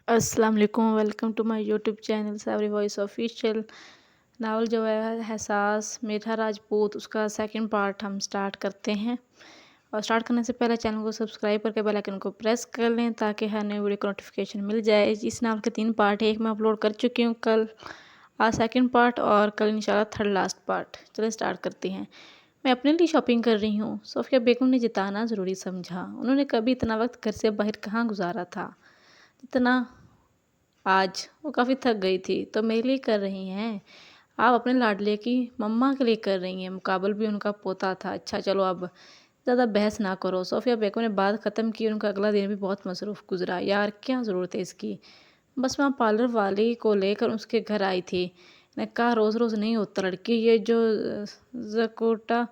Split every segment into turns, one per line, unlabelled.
السلام علیکم، welcome to my YouTube channel Sabri voice official. Novel جو ہے حساس میٹھا راجپوت، اس کا سیکنڈ پارٹ ہم سٹارٹ کرتے ہیں۔ اور سٹارٹ کرنے سے پہلے چینل کو سبسکرائب کر کے بیل آئیکن کو پریس کر لیں تاکہ ہر نئی ویڈیو کو نوٹیفیکیشن مل جائے۔ اس ناول کے 3 پارٹ ہیں، ایک میں اپلوڈ کر چکی ہوں کل، آج سیکنڈ پارٹ اور کل انشاءاللہ تھرڈ لاسٹ پارٹ۔ چلیں سٹارٹ کرتے ہیں۔ میں اپنے لیے شاپنگ کر رہی ہوں، صوفیہ بیگم نے جتانا ضروری سمجھا۔ انہوں نے کبھی اتنا وقت گھر سے باہر کہاں گزارا تھا جتنا آج۔ وہ کافی تھک گئی تھی۔ تو میرے لیے کر رہی ہیں؟ آپ اپنے لاڈلے کی مما کے لیے کر رہی ہیں، مقابل بھی ان کا پوتا تھا۔ اچھا چلو اب زیادہ بحث نہ کرو۔ صوفیہ بیگم نے بات ختم کی۔ ان کا اگلا دن بھی بہت مصروف گزرا۔ یار کیا ضرورت ہے اس کی؟ بس میں پارلر والی کو لے کر اس کے گھر آئی تھی۔ نے کہا روز روز نہیں ہوتا لڑکی، یہ جو زکوٹا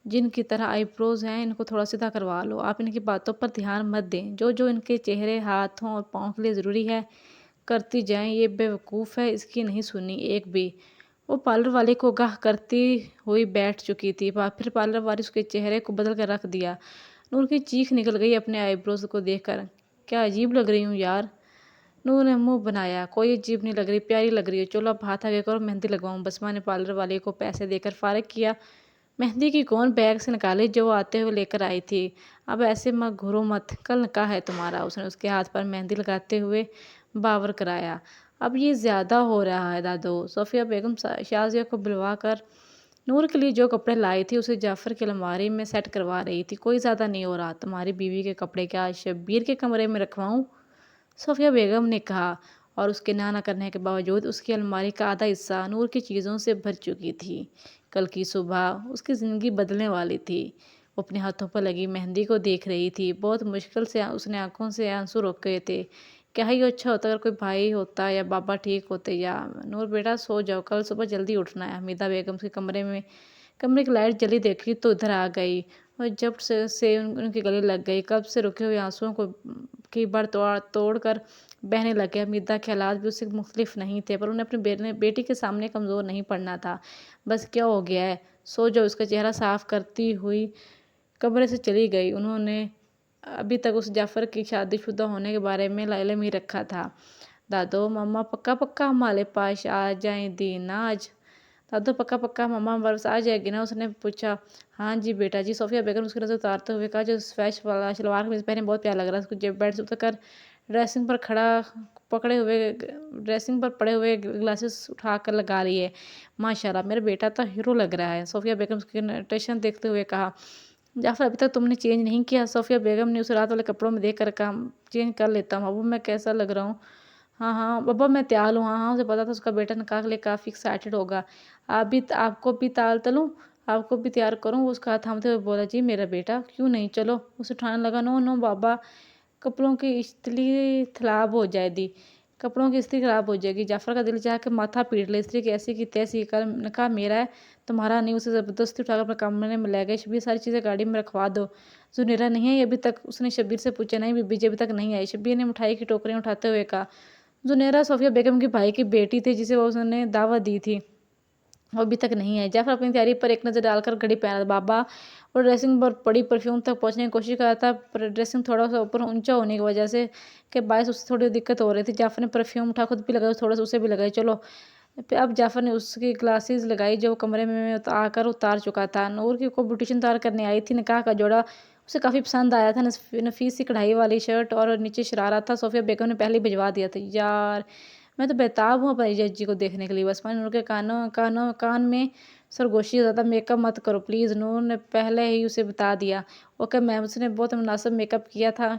جن کی طرح آئی بروز ہیں ان کو تھوڑا سیدھا کروا لو۔ آپ ان کی باتوں پر دھیان مت دیں، جو ان کے چہرے، ہاتھوں اور پاؤں کے لیے ضروری ہے کرتی جائیں۔ یہ بے وقوف ہے، اس کی نہیں سنی ایک بھی۔ وہ پارلر والی کو گاہ کرتی ہوئی بیٹھ چکی تھی، پھر پارلر والی اس کے چہرے کو بدل کر رکھ دیا۔ نور کی چیخ نکل گئی اپنے آئی بروز کو دیکھ کر۔ کیا عجیب لگ رہی ہوں یار؟ نور نے منہ بنایا۔ کوئی عجیب نہیں لگ رہی، پیاری لگ رہی ہو۔ چلو اب ہاتھ آگے کرو، مہندی لگواؤں۔ بسمہ نے پارلر والی کو پیسے دے کر فارغ کیا۔ مہندی کی کون بیگ سے نکالی جو وہ آتے ہوئے لے کر آئی تھی۔ اب ایسے گھورو مت، کل نکاح ہے تمہارا۔ اس نے اس کے ہاتھ پر مہندی لگاتے ہوئے باور کرایا۔ اب یہ زیادہ ہو رہا ہے دادو۔ صوفیہ بیگم شازیہ کو بلوا کر نور کے لیے جو کپڑے لائی تھی اسے جعفر کی الماری میں سیٹ کروا رہی تھی۔ کوئی زیادہ نہیں ہو رہا، تمہاری بیوی کے کپڑے کیا شبیر کے کمرے میں رکھواؤں؟ صوفیہ بیگم نے کہا، اور اس کے نہ کرنے کے باوجود اس کی الماری کا آدھا حصہ نور کی چیزوں سے بھر چکی تھی۔ کل کی صبح اس کی زندگی بدلنے والی تھی۔ وہ اپنے ہاتھوں پر لگی مہندی کو دیکھ رہی تھی۔ بہت مشکل سے اس نے آنکھوں سے آنسو روکے تھے۔ کیا ہی اچھا ہوتا اگر کوئی بھائی ہوتا یا بابا ٹھیک ہوتے۔ یا نور بیٹا سو جاؤ، کل صبح جلدی اٹھنا ہے۔ حمیدہ بیگم کے کمرے کی لائٹ جلی دیکھی تو ادھر آ گئی اور جب سے ان کے گلے لگ گئی۔ کب سے رکے ہوئے آنسوؤں کی بڑھ توڑ کر بہنے لگے۔ حمیدہ کے حالات بھی اس سے مختلف نہیں تھے، پر انہیں اپنی بیٹی کے سامنے کمزور نہیں پڑنا تھا۔ بس کیا ہو گیا ہے؟ سو جاؤ، اس کا چہرہ صاف کرتی ہوئی کمرے سے چلی گئی۔ انہوں نے ابھی تک اس جعفر کی شادی شدہ ہونے کے بارے میں علم ہی رکھا تھا۔ دادو مما پکا ہمارے پاس آ جائے دی نا آج؟ دادو پکا مما ہمارے پاس آ جائے گی نا؟ اس نے پوچھا۔ ہاں جی بیٹا جی، صوفیہ بیگم اس کی نظر اتارتے ہوئے کہا۔ جو سفید شلوار قمیض پہنے بہت پیارا لگ رہا ہے۔ اس کو بیڈ سے اتر کر ڈریسنگ پر پڑے ہوئے گلاسز اٹھا کر لگا لیے۔ ماشاءاللہ میرا بیٹا تو ہیرو لگ رہا ہے، صوفیہ بیگم اس کی ٹیشن دیکھتے ہوئے کہا۔ جعفر ابھی تک تم نے چینج نہیں کیا؟ صوفیہ بیگم نے اسے رات والے کپڑوں میں دیکھ کر کہا۔ چینج کر لیتا ہوں ابو، میں کیسا لگ رہا ہوں؟ ہاں بابا میں تیار ہوں۔ ہاں اسے پتا تھا اس کا بیٹا نکاح کے لیے کافی ایکسائٹڈ ہوگا۔ آپ کو بھی تال تلوں، آپ کو بھی تیار کروں؟ وہ اس کا ہاتھ تھامتے ہوئے بولا۔ جی میرا بیٹا، کیوں نہیں، چلو۔ اسے اٹھانے لگا۔ نو بابا، کپڑوں کی استری خراب ہو جائے دی، کپڑوں کی استری خراب ہو جائے گی۔ جعفر کا دل چاہا کہ ماتھا پیٹ لے۔ استری کی ایسی کی تیسی، کل نکاح میرا ہے تمہارا نہیں۔ اسے زبردستی اٹھا کر اپنے کمرے میں لے گئے۔ شبیر ساری چیزیں گاڑی میں رکھوا دو۔ زنیرہ نہیں آئی ابھی تک؟ اس نے شبیر سے پوچھا۔ نہیں بی بی جی ابھی تک نہیں آئی، شبیر نے مٹھائی کی ٹوکریاں اٹھاتے ہوئے کہا۔ زنیرہ صوفیہ بیگم کے بھائی کی بیٹی تھی جسے اس نے دعوت دی تھی، وہ ابھی تک نہیں آئی۔ جعفر اپنی تیاری پر ایک نظر ڈال کر گھڑی پہن رہا تھا۔ بابا وہ ڈریسنگ پر پڑی پرفیوم تک پہنچنے کی کوشش کر رہا تھا، پر ڈریسنگ تھوڑا سا اوپر اونچا ہونے کی وجہ سے کے باعث اسے تھوڑی دقت ہو رہی تھی۔ جعفر نے پرفیوم اٹھا خود بھی لگائی، تھوڑا سا اسے بھی لگائی۔ چلو۔ اب جعفر نے اس کی گلاسز لگائی جو وہ کمرے میں آ کر اتار چکا تھا۔ نور کو بیوٹیشن تیار کرنے آئی تھی۔ نکاح کا جوڑا اسے کافی پسند آیا تھا۔ نفیس سی کڑھائی والی شرٹ اور نیچے شرارہ تھا۔ صوفیہ بیگم نے پہلے ہی بھجوا دیا تھا۔ یار میں تو بےتاب ہوں اپنی ججی کو دیکھنے کے لیے۔ بسمہ نے نور کے کان میں سرگوشی۔ زیادہ میک اپ مت کرو پلیز، نور نے پہلے ہی اسے بتا دیا۔ Okay ma'am. اس نے بہت مناسب میک اپ کیا تھا،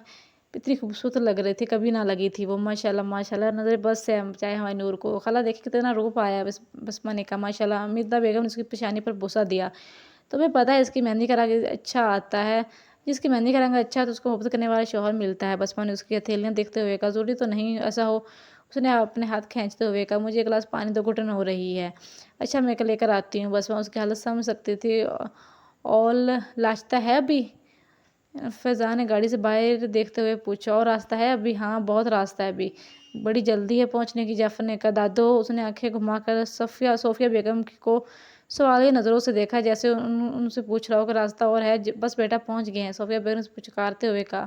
اتنی خوبصورت لگ رہی تھی، کبھی نہ لگی تھی وہ۔ ماشاءاللہ نظر بس سے چاہے ہمارے نور کو۔ خالہ دیکھیں کتنا روپ آیا ہے، بسمہ نے کہا۔ ماشاءاللہ۔ حمیدہ بیگم نے اس کی پیشانی پر بوسہ دیا۔ تمہیں پتہ ہے اس کی مہندی کا رنگ اچھا آتا ہے، جس کی مہندی کا رنگ اچھا ہے تو اس کو محبت کرنے والا شوہر ملتا ہے۔ بسمہ نے اس کی ہتھیلیاں دیکھتے ہوئے کہا۔ ضروری تو نہیں ایسا ہو، اس نے اپنے ہاتھ کھینچتے ہوئے کہا۔ مجھے ایک گلاس پانی دو، گھٹن ہو رہی ہے۔ اچھا میں لے کر آتی ہوں۔ بسمہ اس کی حالت سمجھ سکتی تھی۔ اور راستہ ہے ابھی؟ فیضان نے گاڑی سے باہر دیکھتے ہوئے پوچھا۔ اور راستہ ہے ابھی؟ ہاں بہت راستہ ہے ابھی، بڑی جلدی ہے پہنچنے کی، جعفر نے کہا۔ دادو، اس نے آنکھیں گھما کر صوفیہ بیگم کو سوالیہ نظروں سے دیکھا، جیسے ان سے پوچھ رہا ہو کہ راستہ اور ہے؟ بس بیٹا پہنچ گئے ہیں، صوفیہ بیگم نے پچکارتے ہوئے کہا۔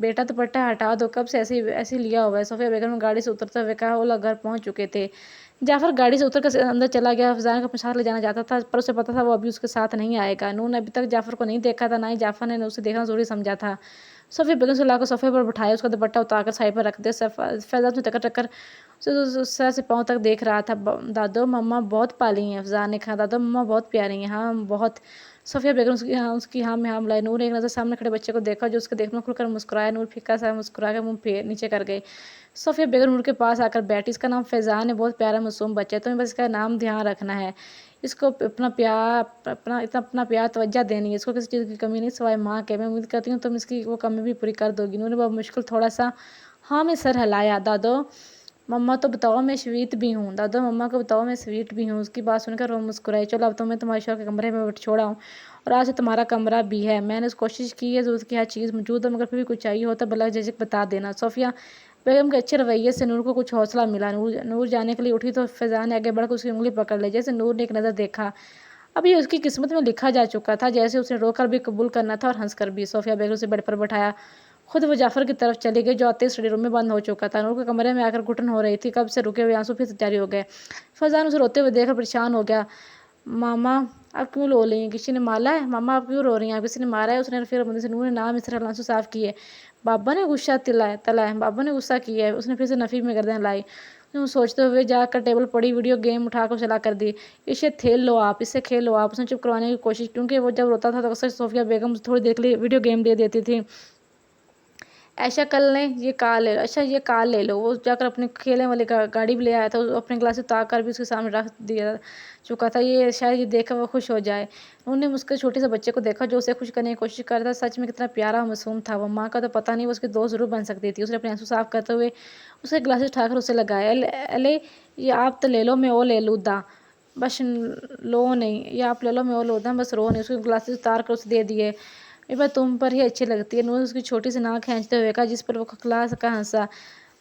بیٹا دوپٹہ ہٹا دو، کب سے ایسے لیا ہوا ہے۔ صوفیہ بیگم نے گاڑی سے اترتے ہوئے کہا۔ اولا گھر پہنچ چکے تھے۔ جعفر گاڑی سے اتر کر اندر چلا گیا۔ فضان کو اپنے ساتھ لے جانا چاہتا تھا، پر اسے پتا تھا وہ ابھی اس کے ساتھ نہیں آئے گا۔ نور نے ابھی تک جعفر کو نہیں دیکھا تھا، نہ ہی جعفر نے اسے دیکھنا ضروری سمجھا تھا۔ صوفیہ بیگم سے لا کر صوفے پر بٹھایا، اس کا دوپٹہ اتار کر سائڈ پر رکھ دیا۔ فیضان اسے ٹکر ٹکر اسے سر سے پاؤں تک دیکھ رہا تھا۔ دادو مما بہت پالی ہیں، فضان نے کہا۔ دادو مما بہت پیاری ہیں۔ ہاں بہت۔ صوفیہ بیگم اس کی ہاں میں ہاں ملائی۔ نور نے ایک نظر سامنے کھڑے بچے کو دیکھا جو اس کے دیکھنے کھل کر مسکرایا۔ نور پھیکا سا مسکرا کر منہ نیچے کر گئی۔ صوفیہ بیگم نور کے پاس آ کر بیٹھی۔ اس کا نام فیضان ہے، بہت پیارا معصوم بچہ ہے، تمہیں بس اس کا نام دھیان رکھنا ہے، اس کو اپنا پیار توجہ دینی ہے، اس کو کسی چیز کی کمی نہیں سوائے ماں کے۔ میں امید کرتی ہوں تم اس کی وہ کمی بھی پوری کر دو گی۔ نور نے بہت مشکل تھوڑا سا ہاں میں سر ہلایا۔ دادو مما تو بتاؤ میں سویٹ بھی ہوں، دادو مما کو بتاؤ میں سویٹ بھی ہوں۔ اس کی بات سن کر وہ مسکرائی۔ چلو اب تو میں تمہارے شوہر کے کمرے میں چھوڑا ہوں اور آج سے تمہارا کمرہ بھی ہے۔ میں نے کوشش کی ہے ضرورت کی ہر چیز موجود ہے، مگر پھر بھی کچھ چاہیے ہو تو بلا جھجک بتا دینا۔ صوفیہ بیگم کے اچھے رویے سے نور کو کچھ حوصلہ ملا۔ نور جانے کے لیے اٹھی تو فیضان نے آگے بڑھ کر اس کی انگلی پکڑ لی۔ جیسے نور نے ایک نظر دیکھا اب یہ اس کی قسمت میں لکھا جا چکا تھا، جیسے اس نے رو کر بھی قبول کرنا تھا اور ہنس کر بھی۔ صوفیہ بیگم سے بیڈ پر بٹھایا، خود وہ جعفر کی طرف چلی گئی جو آتے اسٹڈی روم میں بند ہو چکا تھا۔ نور کے کمرے میں آ کر گھٹن ہو رہی تھی، کب سے رکے ہوئے آنسو پھر سے جاری ہو گئے۔ فیضان اسے روتے ہوئے دیکھ کر پریشان ہو گیا۔ ماما آپ کیوں رو رہی ہیں؟ کسی نے مارا ہے؟ ماما آپ کیوں رو رہی ہیں؟ آپ کسی نے مارا ہے؟ اس نے پھر اپنے سے نور نے نام اس طرح آنسو صاف کیے۔ بابا نے غصہ تلا ہے، بابا نے غصہ کیا ہے۔ اس نے پھر سے نفی میں گردن لائی۔ سوچتے ہوئے جا کر ٹیبل پڑی ویڈیو گیم اٹھا کر چلا کر دی۔ اسے کھیل لو آپ، اس سے کھیل لو آپ۔ اس نے چپ کروانے کی کوشش، کیونکہ وہ جب روتا تھا تو اکثر صوفیہ بیگم تھوڑی دیر کے لیے ویڈیو گیم دے دیتی تھی۔ ایسا کل لیں، یہ کار لے لو، اچھا یہ کار لے لو۔ وہ جا کر اپنے کھیلنے والی گاڑی بھی لے آیا تھا، اپنے گلاس اتار کر بھی اس کے سامنے رکھ دیا چکا تھا، یہ شاید یہ دیکھ کر وہ خوش ہو جائے۔ انہوں نے مسکر چھوٹے سے بچے کو دیکھا جو اسے خوش کرنے کی کوشش کر رہا تھا۔ سچ میں کتنا پیارا اور معصوم تھا وہ، ماں کا تو پتہ نہیں، وہ اس کی دوست ضرور بن سکتی تھی۔ اس نے اپنے آنسو صاف کرتے ہوئے اس کے گلاس اٹھا کر اسے لگایا۔ الے یہ آپ تو لے لو، میں وہ لے لوں دا، بس لو نہیں، یہ آپ لے لو میں وہ لوں دا، بس رو نہیں۔ اس کے گلاس اتار کر اسے دے دیے۔ یہ بات تم پر ہی اچھی لگتی ہے، نور نے اس کی چھوٹی سی ناک کھینچتے ہوئے کہا، جس پر وہ کھلا کا ہنسا۔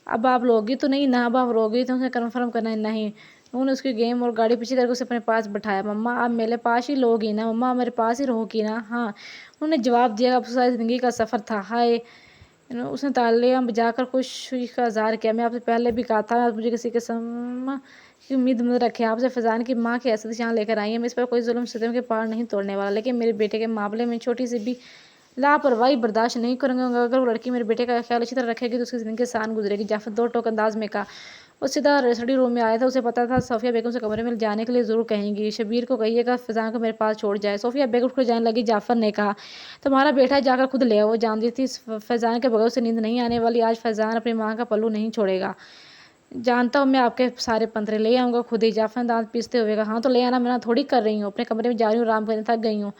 اب آپ لوگی تو نہیں نا؟ اب آپ روگی تو؟ اس نے کنفرم کرنا ہے نہیں۔ نور نے اس کی گیم اور گاڑی پیچھے کر کے اسے اپنے پاس بٹھایا۔ مما آپ میرے پاس ہی لوگی نا؟ مما آپ میرے پاس ہی رہو گی نا؟ ہاں، انہوں نے جواب دیا۔ اب ساری زندگی کا سفر تھا۔ ہائے، اس نے تالیاں بجا کر خوشی کا اظہار کیا۔ میں آپ سے پہلے بھی کہا تھا، مجھے کسی قسم کی امید مت رکھیں، آپ سے فیضان کی ماں کی حیثیت یہاں لے کر آئی ہیں۔ میں اس پر کوئی ظلم ستم کے پہاڑ نہیں توڑنے والا، لیکن میرے بیٹے کے معاملے میں چھوٹی سی بھی لاپرواہی برداشت نہیں کروں گا۔ اگر وہ لڑکی میرے بیٹے کا خیال اچھی طرح رکھے گی تو اس کی زندگی آسان گزرے گی۔ جعفر دو ٹوک انداز میں کہا۔ وہ سیدھا اسٹڈی روم میں آیا تھا، اسے پتا تھا صوفیہ بیگم سے کمرے میں جانے کے لیے ضرور کہیں گی۔ شبیر کو کہیے گا فیضان کو میرے پاس چھوڑ جائے۔ صوفیہ بیگم اٹھ کر جانے لگی۔ جعفر نے کہا، تمہارا بیٹا ہے، جا کر خود لے آؤ۔ وہ جانتی تھی فیضان کے بغیر اسے نیند نہیں آنے والی۔ آج فیضان اپنی ماں کا پلو نہیں چھوڑے گا۔ جانتا ہوں میں آپ کے سارے پنترے لے آؤں گا خود ہی۔ جعفر نے دانت پیستے ہوئے کہا، ہاں تو لے آنا، منع تھوڑی کر رہی ہوں، اپنے کمرے میں جا رہی ہوں، آرام کرنے، تھک گئی ہوں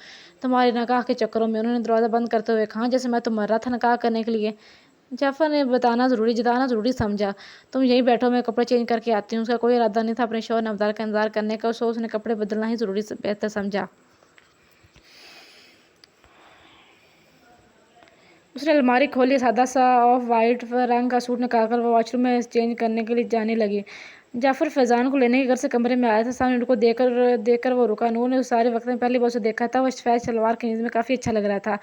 تمہاری نکاح کے چکروں میں۔ انہوں نے دروازہ بند کرتے ہوئے کہا، جیسے میں تو مر رہا تھا نکاح کرنے کے لیے۔ جعفر نے جتانا ضروری سمجھا۔ تم یہیں بیٹھو، میں کپڑے چینج کر کے آتی ہوں۔ اس کا کوئی ارادہ نہیں تھا اپنے شوہر نمدار کا انتظار کرنے کا، اس نے کپڑے بدلنا ہی بہتر سمجھا۔ اس نے الماری کھولی، سادہ سا آف وائٹ رنگ کا سوٹ نکال کر وہ واش روم میں چینج کرنے کے لیے جانے لگی۔ جعفر فیضان کو لینے کے گھر سے کمرے میں آیا تھا، سامنے نور کو دیکھ کر وہ رکا۔ نور نے اس سارے وقت میں پہلی بار اسے دیکھا تھا، وہ سفید شلوار قمیض میں کافی اچھا لگ رہا تھا۔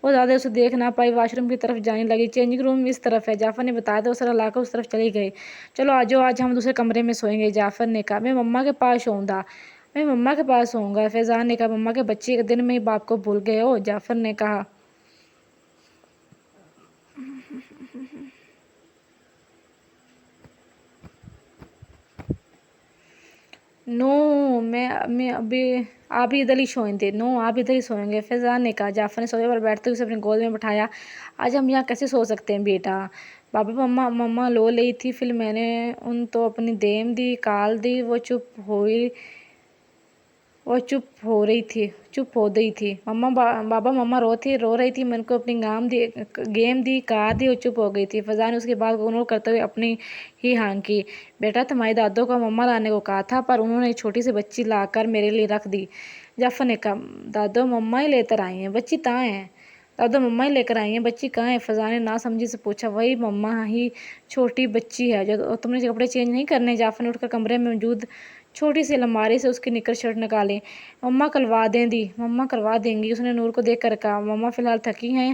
وہ زیادہ اسے دیکھ نہ پائی، واش روم کی طرف جانے لگی۔ چینجنگ روم اس طرف ہے، جعفر نے بتایا تھا۔ وہ سر ہلا کر اس طرف چلی گئی۔ چلو آجاؤ، آج ہم دوسرے کمرے میں سوئیں گے، جعفر نے کہا۔ میں مما کے پاس سوؤں گا، میں مما کے پاس سوؤں گا، فیضان نے کہا۔ مما کے بچے ایک دن میں ہی باپ کو بھول گئے ہو، جعفر نے کہا۔ نو آپ بھی ادھر ہی سوئیں گے، نو آپ ادھر ہی سوئیں گے، فیضان نے کہا۔ جعفر نے صوفے پر بیٹھتے ہوئے اسے اپنی گود میں بٹھایا۔ آج ہم یہاں کیسے سو سکتے ہیں بیٹا؟ بابا مما لو لئی تھی، پھر میں نے ان تو اپنی دیم دی کال دی، وہ چپ ہو گئی تھی۔ بابا مما رو رہی تھی، میں ان کو اپنی گیم دی کار دی، وہ چپ ہو گئی تھی۔ فیضان نے اس کی بات کو اگنور کرتے ہوئے اپنی ہی ہانک کی۔ بیٹا تمہاری دادو کو مما لانے کو کہا تھا، پر انہوں نے ایک چھوٹی سی بچی لا کر میرے لیے رکھ دی، جعفر نے کہا۔ دادو مما ہی لے کر آئی ہیں، بچی تاں ہے۔ دادا مما ہی لے کر آئی ہیں، بچی کہاں ہے؟ فضا نے ناسمجھی سے پوچھا۔ وہی مما ہی، چھوٹی بچی ہے جو تم نے کپڑے چینج نہیں کرنے؟ جعفر نے اٹھ کر کمرے میں موجود چھوٹی سی الماری سے اس کی نکر شرٹ نکالی۔ مما کروا دیں دی، مما کروا دیں گی، اس نے نور کو دیکھ کر کہا۔ مما فی الحال تھکی ہیں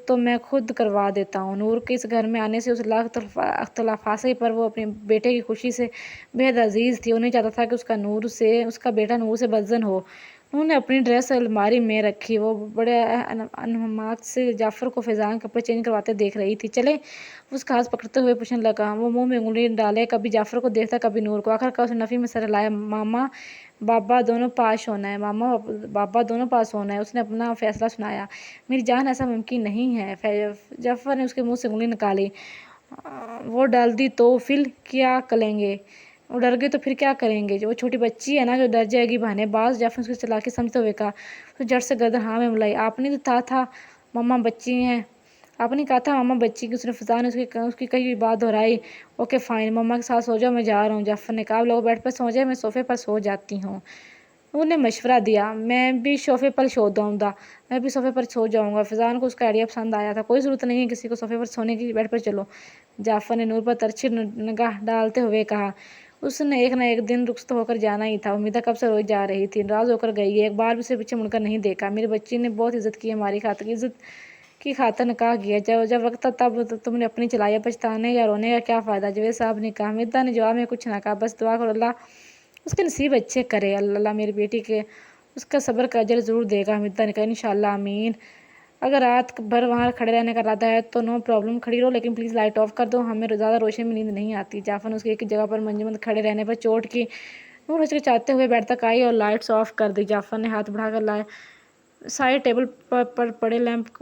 تو میں خود کروا دیتا ہوں۔ نور کے اس گھر میں آنے سے اس لاکھ اختلافات سے پر وہ اپنے بیٹے کی خوشی سے بہت عزیز تھی۔ وہ نہیں چاہتا تھا کہ اس کا بیٹا نور سے بدظن ہو۔ نور نے اپنی ڈریس الماری میں رکھی۔ وہ بڑے انہمات سے جعفر کو فضا کے کپڑے چینج کرواتے دیکھ رہی تھی۔ چلے، اس کا ہاتھ پکڑتے ہوئے پوچھنے لگا۔ وہ منہ میں انگلی ڈالے کبھی جعفر کو دیکھتا کبھی نور کو۔ آخر کار اس نے نفی میں سر ہلایا۔ ماما بابا دونوں پاس ہونا ہے، ماما بابا دونوں پاس ہونا ہے۔ اس نے اپنا فیصلہ سنایا۔ میری جان، ایسا ممکن نہیں ہے۔ جعفر نے اس کے منہ سے انگلی نکالی۔ وہ ڈال دی تو پھر کیا کریں گے؟ وہ ڈر گئی تو پھر کیا کریں گے؟ وہ چھوٹی بچی ہے نا جو ڈر جائے گی بہانے باز۔ جعفر نے اس کی چالاکی سمجھتے ہوئے کہا۔ اس نے جھٹ سے گردن ہاں میں ملائی۔ آپ نے تو کہا تھا ماما بچی ہیں، آپ نے کہا تھا ماما بچی کی۔ اس نے فضا نے اس کی کئی بات دہرائی۔ اوکے فائن، ماما کے ساتھ سو جاؤ، میں جا رہا ہوں۔ جعفر نے کہا۔ آپ لوگ بیڈ پر سو جائیں، میں صوفے پر سو جاتی ہوں۔ انہوں نے مشورہ دیا۔ میں بھی صوفے پر سو جاؤں گا۔ فضا کو اس کا آئیڈیا پسند آیا تھا۔ کوئی ضرورت نہیں ہے کسی کو صوفے پر سونے کی، بیڈ پر چلو، جعفر نے نور پر ترچھی نگاہ ڈالتے ہوئے کہا۔ اس نے ایک نہ ایک دن رخصت ہو کر جانا ہی تھا۔ امیدہ کب سے روئی جا رہی تھی، ناراض ہو کر گئی ہے، ایک بار بھی اسے پیچھے مڑ کر نہیں دیکھا۔ میری بچی نے بہت عزت کی ہے، ہماری عزت کی خاطر نکاح کیا، جب وقت تھا تب تم نے اپنی چلائی، پچھتانے یا رونے کا کیا فائدہ؟ جاوید صاحب نے کہا۔ امیدہ نے جواب میں کچھ نہ کہا، بس دعا کرو اللہ اس کے نصیب اچھے کرے، اللہ میری بیٹی کے اس کا صبر کا اجر ضرور دے گا۔ امیدہ نے کہا۔ انشاءاللہ آمین۔ اگر رات بھر وہاں کھڑے رہنے کا ارادہ ہے تو نو پرابلم، کھڑی رہو، لیکن پلیز لائٹ آف کر دو، ہمیں زیادہ روشنی میں نیند نہیں آتی۔ جعفر نے اس کے ایک جگہ پر منجمد کھڑے رہنے پر چوٹ کی۔ نور ہچکچاتے ہوئے بیڈ تک آئی اور لائٹس آف کر دی۔ جعفر نے ہاتھ بڑھا کر سائڈ ٹیبل پر پڑے لیمپ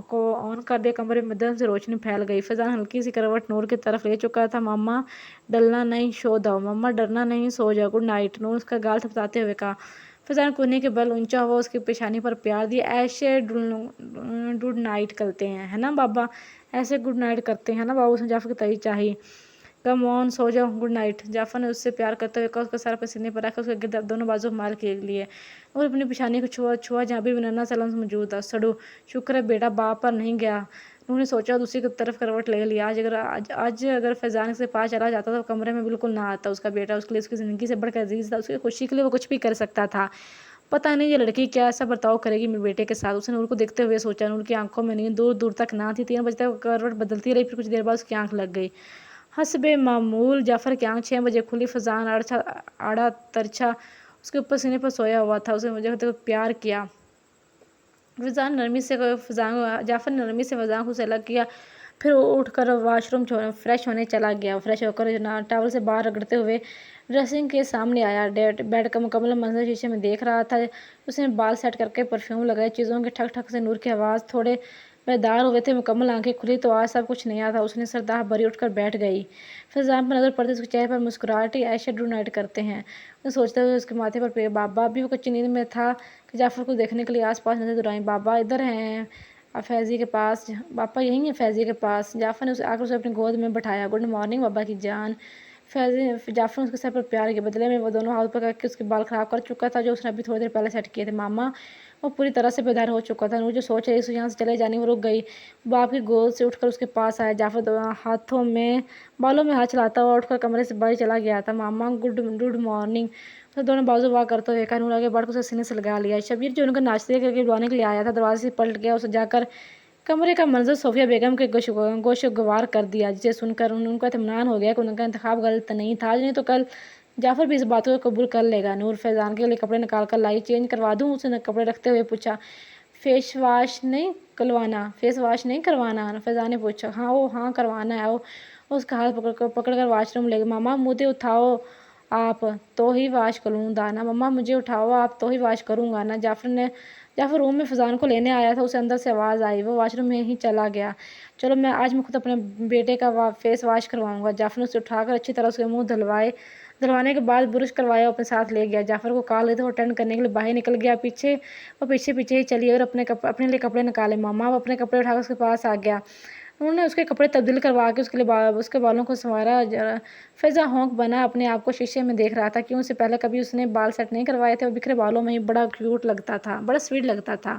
کو آن کر دیا۔ کمرے میں مدھم سے روشنی پھیل گئی۔ فضا نے ہلکی سی کروٹ نور کی طرف لے چکا تھا۔ ماما ڈرنا نہیں، سو جاؤ، ماما ڈرنا نہیں، سو جاؤ، گڈ نائٹ، نور اس کا گال تھپتاتے ہوئے کہا۔ فضا نے کونی کے بل اونچا ہوا اس کی پیشانی پر پیار دیا۔ ایسے گڈ نائٹ کرتے ہیں، ہے نا بابا؟ ایسے گڈ نائٹ کرتے ہیں نا بابا؟ اس نے جعفر کی تائید چاہی۔ کم آن، سو جاؤ، گڈ نائٹ، جعفر نے اس سے پیار کرتے ہوئے کہا۔ اس کا سر اپنے سینے پر رکھ کر اس کے گرد دونوں بازو مال کے لیے اور اپنی پیشانی کو چھوا جہاں بھی ننھا سا لمس موجود تھا۔ سڑو، شکر ہے بیٹا باپ پر نہیں گیا، انہوں نے سوچا، دوسری طرف کروٹ لے لیا۔ آج اگر فیضان کے پاس چلا جاتا تو کمرے میں بالکل نہ آتا۔ اس کا بیٹا اس کے لیے اس کی زندگی سے بڑھ کر عزیز تھا، اس کی خوشی کے لیے وہ کچھ بھی کر سکتا تھا۔ پتہ نہیں یہ لڑکی کیا ایسا برتاؤ کرے گی میرے بیٹے کے ساتھ، اس نے نور کو دیکھتے ہوئے سوچا۔ نور کی آنکھوں میں نیند دور دور تک نہ تھی۔ 3 بجے تک کروٹ بدلتی رہی، پھر کچھ دیر بعد اس کی آنکھ لگ گئی۔ حسب معمول جعفر کی آنکھ 6 بجے کھلی۔ فضان آڑا ترچھا اس کے اوپر سینے پر سویا ہوا تھا، اس نے مجھے پیار کیا۔ جعفر نے نرمی سے فضان کو الگ کیا، پھر اٹھ کر واش روم فریش ہونے چلا گیا۔ فریش ہو کر ٹاول سے باہر رگڑتے ہوئے ڈریسنگ کے سامنے آیا۔ بیڈ کا مکمل منظر شیشے میں دیکھ رہا تھا۔ اس نے بال سیٹ کر کے پرفیوم لگائے، چیزوں کے ٹھک ٹھک سے نور کی آواز تھوڑے بیدار ہوئے تھے۔ مکمل آنکھیں کھلی تو آج سب کچھ نیا تھا۔ اس نے سرداہ بھری اٹھ کر بیٹھ گئی۔ فضان پر نظر پڑتے اس کے چہرے پر مسکراہٹ۔ ایشیا گڈ نائٹ کرتے ہیں، اس نے سوچتے ہوئے اس کے ماتھے پر بابا بھی وہ کچی نیند میں تھا کہ جعفر کو دیکھنے کے لیے آس پاس نظر دورائیں۔ بابا ادھر ہیں فیضی کے پاس، پاپا یہی ہیں فیضی کے پاس۔ جعفر نے آ کر اسے اپنی گود میں بٹھایا۔ گڈ مارننگ بابا کی جان۔ جعفر نے اس کے سر پر پیار کیا، بدلے میں وہ دونوں ہاتھ پر کر کے اس کے بال خراب کر چکا تھا جو اس نے ابھی تھوڑی دیر پہلے سیٹ کیے تھے۔ ماما، وہ پوری طرح سے بیدار ہو چکا تھا۔ نور جو سوچ رہی تھی یہاں سے چلے جانے، وہ رک گئی۔ وہ باپ کی گود سے اٹھ کر اس کے پاس آیا۔ جعفر بالوں میں ہاتھ چلاتا ہوا اٹھ کر کمرے سے باہر چلا گیا تھا۔ ماما گڈ مارننگ، اس نے دونوں بازو وا کرتے ہوئے کہا۔ نور آگے بڑھ کر اسے سینے سے لگا لیا۔ شبیر جو ان کو ناشتے کے لیے بلانے کے لیے آیا تھا دروازے سے پلٹ گیا۔ اسے جا کر کمرے کا منظر صوفیہ بیگم کے گوشگوار کر دیا، جسے سن کر ان کو اطمینان ہو گیا کہ ان کا انتخاب غلط نہیں تھا۔ آج نہیں تو کل جعفر بھی اس بات کو قبول کر لے گا۔ نور فیضان کے لیے کپڑے نکال کر لائی۔ چینج کروا دوں؟ اس نے کپڑے رکھتے ہوئے پوچھا۔ فیس واش نہیں کروانا؟ فیضان نے پوچھا۔ ہاں کروانا ہے۔ اس کا ہاتھ پکڑ کر واش روم لے گئی۔ ماما مجھے اٹھاؤ آپ تو ہی واش کروں گا نا، ماما مجھے اٹھاؤ آپ تو ہی واش کروں گا نا۔ جعفر روم میں فضان کو لینے آیا تھا، اسے اندر سے آواز آئی، وہ واش روم میں ہی چلا گیا۔ چلو آج میں خود اپنے بیٹے کا فیس واش کرواؤں گا۔ جعفر نے اسے اٹھا کر اچھی طرح اس کے منہ دھلوانے کے بعد برش کروایا اور اپنے ساتھ لے گیا۔ جعفر کو کال لیتے وہ اٹینڈ کرنے کے لیے باہر نکل گیا۔ وہ پیچھے ہی چلی اور اپنے لیے کپڑے نکالے۔ ماما، وہ اپنے کپڑے اٹھا کر اس کے پاس آ گیا۔ انہوں نے اس کے کپڑے تبدیل کروا کے اس کے بالوں کو سنوارا۔ فیضا ہونک بنا اپنے آپ کو شیشے میں دیکھ رہا تھا، کیوں اس سے پہلے کبھی اس نے بال سیٹ نہیں کروائے تھے۔ وہ بکھرے بالوں میں ہی بڑا کیوٹ لگتا تھا، بڑا سویٹ لگتا تھا۔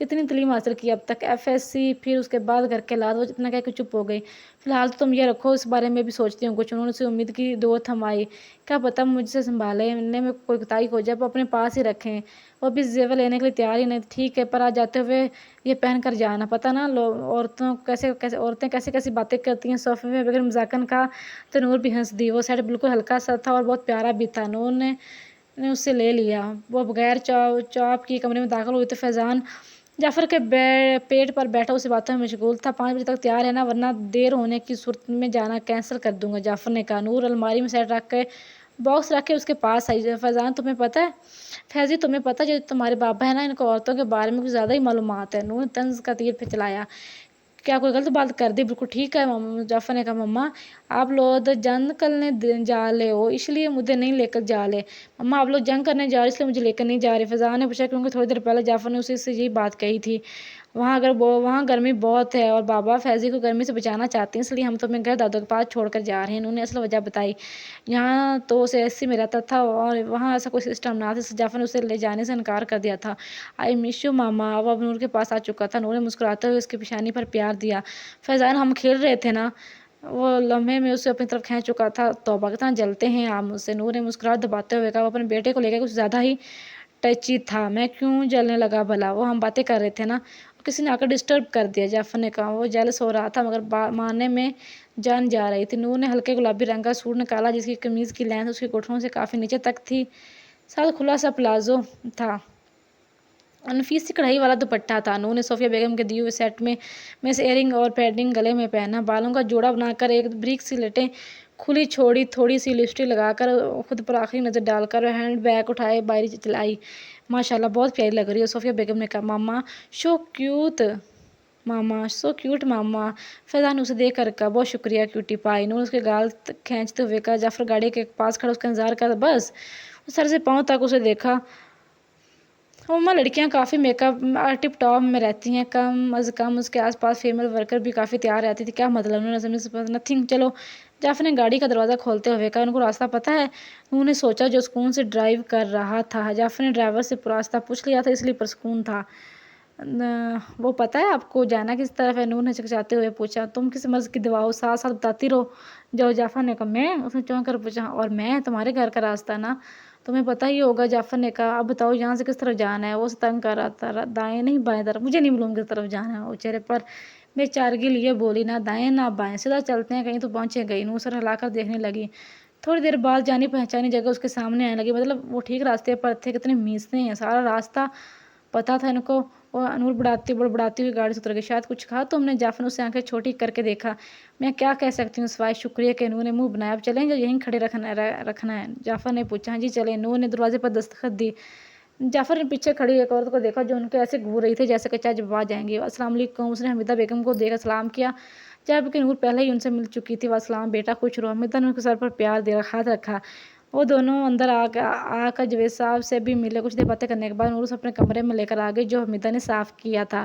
کتنی تعلیم حاصل کی اب تک، FSC، پھر اس کے بعد گھر کے حالات، وہ جتنا کہہ کے چپ ہو گئی۔ فی الحال تو تم یہ رکھو، اس بارے میں بھی سوچتی ہوں کچھ، انہوں سے امید کی دعوت ہماری، کیا پتہ مجھ سے سنبھالنے میں کوئی کوتاہی ہو جائے، وہ اپنے پاس ہی رکھیں۔ وہ بھی زیور لینے کے لیے تیار ہی نہیں، ٹھیک ہے، پر آ جاتے ہوئے یہ پہن کر جانا، پتہ نا عورتیں کیسی کیسی باتیں کرتی ہیں۔ صوفیہ بیگم مذاقاً کہا تو نور بھی ہنس دی۔ وہ سیٹ بالکل ہلکا سا تھا اور بہت پیارا بھی تھا، نور نے اس سے لے لیا۔ وہ بغیر چاپ کی کمرے میں داخل ہوئی تو فیضان جعفر کے پیٹ پر بیٹھا اسے باتوں میں مشغول تھا۔ 5 بجے تک تیار ہے نا، ورنہ دیر ہونے کی صورت میں جانا کینسل کر دوں گا، جعفر نے کہا۔ نور الماری میں سیٹ رکھ کے باکس رکھ کے اس کے پاس آئی۔ فیضی تمہیں پتہ ہے جو تمہارے بابا ہیں نا، ان کو عورتوں کے بارے میں کچھ زیادہ ہی معلومات ہے۔ نور نے طنز کا تیر پہ چلایا۔ کیا کوئی غلط بات کر دی؟ بالکل ٹھیک ہے جعفر نے کہا۔ مما آپ لوگ جنگ کرنے جا رہے ہو اس لیے مجھے نہیں لے کر جا رہے؟ مما آپ لوگ جنگ کرنے جا رہے اس لیے مجھے لے کر نہیں جا رہے؟ فیضان نے پوچھا کیونکہ تھوڑی دیر پہلے جعفر نے اسے سے یہی بات کہی تھی۔ وہاں گرمی بہت ہے اور بابا فیضی کو گرمی سے بچانا چاہتے ہیں، اس لیے ہم تمہیں گھر دادوں کے پاس چھوڑ کر جا رہے ہیں۔ انہوں نے اصل وجہ بتائی۔ یہاں تو اسے AC میں رہتا تھا اور وہاں ایسا کوئی سسٹم نہ تھا، اس لیے جعفر نے اسے لے جانے سے انکار کر دیا تھا۔ آئی مس یو ماما۔ وہ اب نور کے پاس آ چکا تھا۔ نور نے مسکراتے ہوئے اس کی پیشانی پر پیار دیا۔ فیضان ہم کھیل رہے تھے نا؟ وہ لمحے میں اسے اپنی طرف کھینچ چکا تھا۔ توبہ کتنا جلتے ہیں آپ مجھ سے، نور نے مسکراہٹ دباتے ہوئے کہا۔ وہ اپنے بیٹے کو لے کر کچھ زیادہ ہی ٹچی تھا۔ میں کیوں جلنے لگا بھلا؟ وہ ہم باتیں کر رہے تھے نا، اور کسی نے آ کر ڈسٹرب کر دیا، جعفر نے کہا۔ وہ جیلس ہو رہا تھا مگر مارنے میں جان جا رہی تھی۔ نور نے ہلکے گلابی رنگ کا سوٹ نکالا جس کی قمیض کی لینتھ اس کے گھٹنوں سے کافی نیچے تک تھی، ساتھ کھلا سا پلازو تھا، نفیس سی کڑھائی والا دوپٹہ تھا۔ نور نے صوفیہ بیگم کے دیے ہوئے سیٹ میں سے ایئرنگ اور پیڈنگ گلے میں پہنا، بالوں کا جوڑا بنا کر ایک بریک سی لٹیں کھلی چھوڑی، تھوڑی سی لپسٹک لگا کر خود پر آخری نظر ڈال کر ہینڈ بیگ اٹھائے باہر چلائی۔ ماشاءاللہ بہت پیاری لگ رہی ہو، صوفیہ بیگم نے کہا۔ ماما سو کیوٹ ماما، فیضان نے اسے دیکھ کر کہا۔ بہت شکریہ کیوٹی پائی، نور نے اس کے گال کھینچتے ہوئے کہا۔ جعفر گاڑی کے پاس کھڑا اس کا انتظار کر بس وہ سر سے پاؤں تک اسے دیکھا۔ عموماً لڑکیاں کافی میک اپ ٹپ ٹاپ میں رہتی ہیں، کم از کم اس کے آس پاس فیمل ورکر بھی کافی تیار رہتی تھی۔ کیا مطلب؟ انہوں نے نتھنگ، چلو، جعفر نے گاڑی کا دروازہ کھولتے ہوئے کہا۔ ان کو راستہ پتہ ہے؟ انہوں نے سوچا جو سکون سے ڈرائیو کر رہا تھا۔ جعفر نے ڈرائیور سے راستہ پوچھ لیا تھا اس لیے پرسکون تھا۔ وہ پتہ ہے آپ کو جانا کس طرف ہے؟ نور نے چکچاتے ہوئے پوچھا۔ تم کس مرض کی دوا ہو، ساتھ ساتھ بتاتی رہو جو جعفر نے کہا۔ میں؟ اس نے چونک کر پوچھا۔ اور میں تمہارے گھر کا راستہ نا تمہیں پتہ ہی ہوگا، جعفر نے کہا۔ اب بتاؤ یہاں سے کس طرف جانا ہے؟ وہ اسے تنگ کر رہا تھا۔ دائیں نہیں بائیں طرف؟ مجھے نہیں معلوم کس طرف جانا ہے، وہ چہرے پر بے چارگی لیے بولی۔ نہ دائیں نہ بائیں، سیدھا چلتے ہیں، کہیں تو پہنچے گئی۔ نور سر ہلا کر دیکھنے لگی۔ تھوڑی دیر بعد جانی پہچانی جگہ اس کے سامنے آنے لگی، مطلب وہ ٹھیک راستے پر تھے، کتنے میسنے ہیں، سارا راستہ پتہ تھا ان کو۔ وہ نور بڑھاتی ہوئی گاڑی سے اتر گئی۔ شاید کچھ کہا تم نے؟ جعفر نے اسے آنکھیں چھوٹی کر کے دیکھا۔ میں کیا کہہ سکتی ہوں سوائے شکریہ کے، نور نے منہ بنایا۔ اب چلیں جو یہیں کھڑے رکھنا ہے؟ جعفر نے پوچھا۔ ہاں جی چلیں۔ نور نے دروازے پر دستخط دی۔ جعفر نے پیچھے کھڑی ایک عورت کو دیکھا جو ان کے ایسے گھور رہی تھی جیسے کہ چاہ جب آ جائیں گے۔ السلام علیکم، اس نے حمیدہ بیگم کو دیکھ کر سلام کیا، جبکہ نور پہلے ہی ان سے مل چکی تھی۔ والسلام بیٹا، خوش رہو۔ حمیدہ نے ان کے سر پر پیار دے کر ہاتھ رکھا۔ وہ دونوں اندر آ کر جاوید صاحب سے بھی ملے۔ کچھ دیر باتیں کرنے کے بعد نور اسے اپنے کمرے میں لے کر آ گئی جو حمیدہ نے صاف کیا تھا۔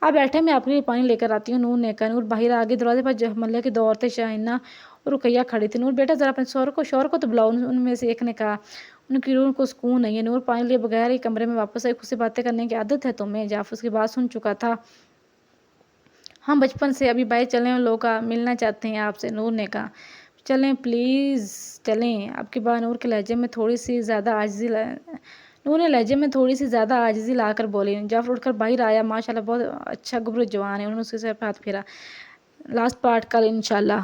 آپ بیٹھے، میں آپ کے لیے پانی لے کر آتی ہوں، نور نے کہا۔ نور باہر آ گئی۔ دروازے پر محلے کی 2 عورتیں شاہینہ اور رقیہ کھڑی تھیں۔ نور بیٹا ذرا اپنے شوہر کو تو بلاؤ، ان میں سے ایک نے کہا۔ ان کی روح کو سکون نہیں ہے۔ نور پانی لیے بغیر ہی کمرے میں واپس آئی۔ خود سے باتیں کرنے کی عادت ہے تمہیں؟ جعفر اس کی بات سن چکا تھا۔ ہم بچپن سے، ابھی بھائی چلیں، لوگ ملنا چاہتے ہیں آپ سے، نور نے کہا۔ چلیں پلیز چلیں۔ آپ کی بات نور کے لہجے میں تھوڑی سی زیادہ عاجزی لا کر بولی۔ جعفر اٹھ کر باہر آیا۔ ماشاءاللہ بہت اچھا گبرو جوان ہے، انہوں نے اس کے سر پر ہاتھ پھیرا۔ لاسٹ پارٹ کل انشاءاللہ۔